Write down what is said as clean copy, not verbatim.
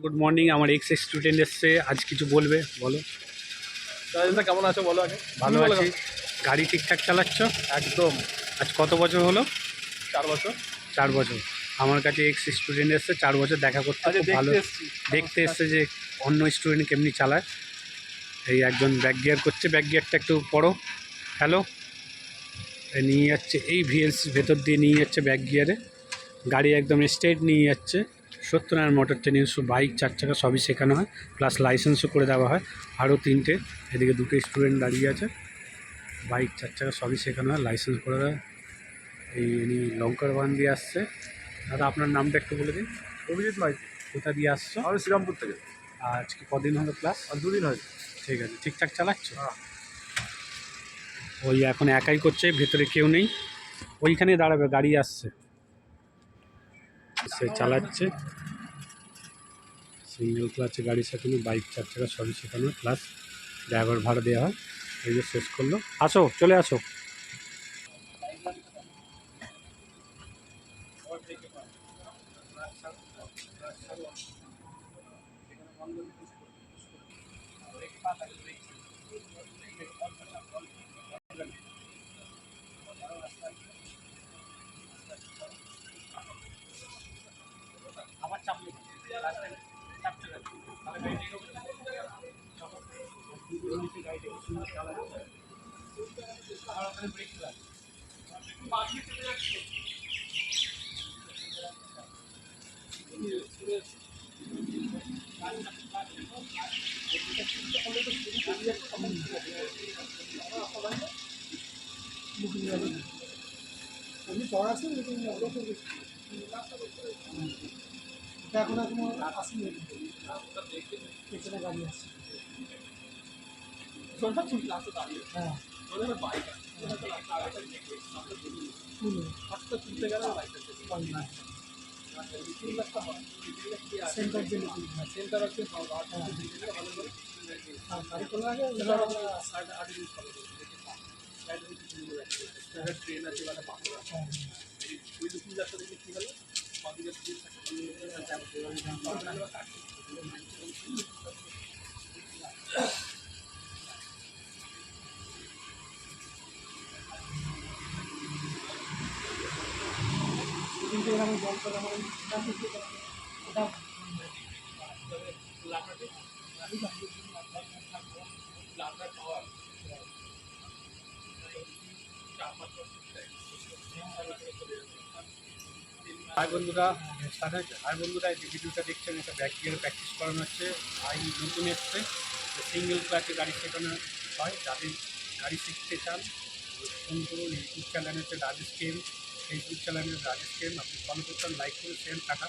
Good morning. আমার ex student এসছে, আজ কিছু বলবে, বলো। রাজেন্দা কেমন আছো বলো আগে। ভালো আছি। গাড়ি ঠিকঠাক চালাচ্ছ? একদম। আজ কত বছর হলো? 4 বছর। 4 বছর। আমার কাছে এক্স স্টুডেন্ট এসছে 4 বছর দেখা করতে, আচ্ছা, খুব ভালো দেখতে এসছে যে অন্য স্টুডেন্ট কেমনি চালায়। এই একজন ব্যাক গিয়ার করছে, ব্যাক গিয়ারটা একটু পড়ো। হ্যালো, নিয়ে যাচ্ছে এই ভিএলসির ভেতর দিয়ে নিয়ে যাচ্ছে ব্যাক গিয়ারে, গাড়ি একদম স্ট্রেট নিয়ে যাচ্ছে। সত্যনারায়ণ মোটর ট্রেনিং বাইক 4 চাকা সবই শেখানো হয়, প্লাস লাইসেন্সও করে দেওয়া হয়। আরও 3টে, এদিকে 2টো স্টুডেন্ট দাঁড়িয়ে আছে। বাইক 4 চাকা সবই শেখানো হয়, লাইসেন্স করে দেয়। এই ইনি লঙ্কার বান দিয়ে আসছে। দাদা আপনার নামটা একটু বলে দিন। অভিজিৎ মাইক। কোথা দিয়ে আসছো? আমি শ্রীরামপুর থেকে। আজকে কদিন হলো ক্লাস? আর 2 দিন হয়েছে। ঠিক আছে, ঠিকঠাক চালাচ্ছ? হ্যাঁ। ওই এখন একাই করছে, ভেতরে কেউ নেই, ওইখানে দাঁড়াবে, গাড়ি আসছে, সে চালাচ্ছে। সিঙ্গেল ক্লাচে গাড়ি শেখানো, বাইক 4 চাকা সবই শেখানো, প্লাস ড্রাইভার ভাড়া দেওয়া হয়। এই যে শেষ করলো, আসো চলে আসো। এখন এখনো আসেনি, পেছনে গাড়ি আসছে। হ্যাঁ, সেন্টার জেলে সেন্টার আছে, গাড়ি খোলা আগে ট্রেন আছে মানে বাঁকুড়া। ওই দুপুর যাত্রা দেখে কী হলো, কিন্তু এরকম জল করে আমার ওটা হাই বন্ধুরা, হাই বন্ধুরা, এই যে ভিডিওটা দেখছেন এটা ব্যাক গিয়ারে প্র্যাকটিস করানো হচ্ছে। ভাই নতুন এসছে, সিঙ্গেল ক্লাচে গাড়ি শেখানো হয়। যাদের গাড়ি শিখতে চান ফোন করুন। ইউটিউব চ্যানেল হচ্ছে রাজেশ কেম, ফেসবুক চ্যানেল রাজেশ কেম, আপনি ফলো করতে লাইক করে সেম টাকা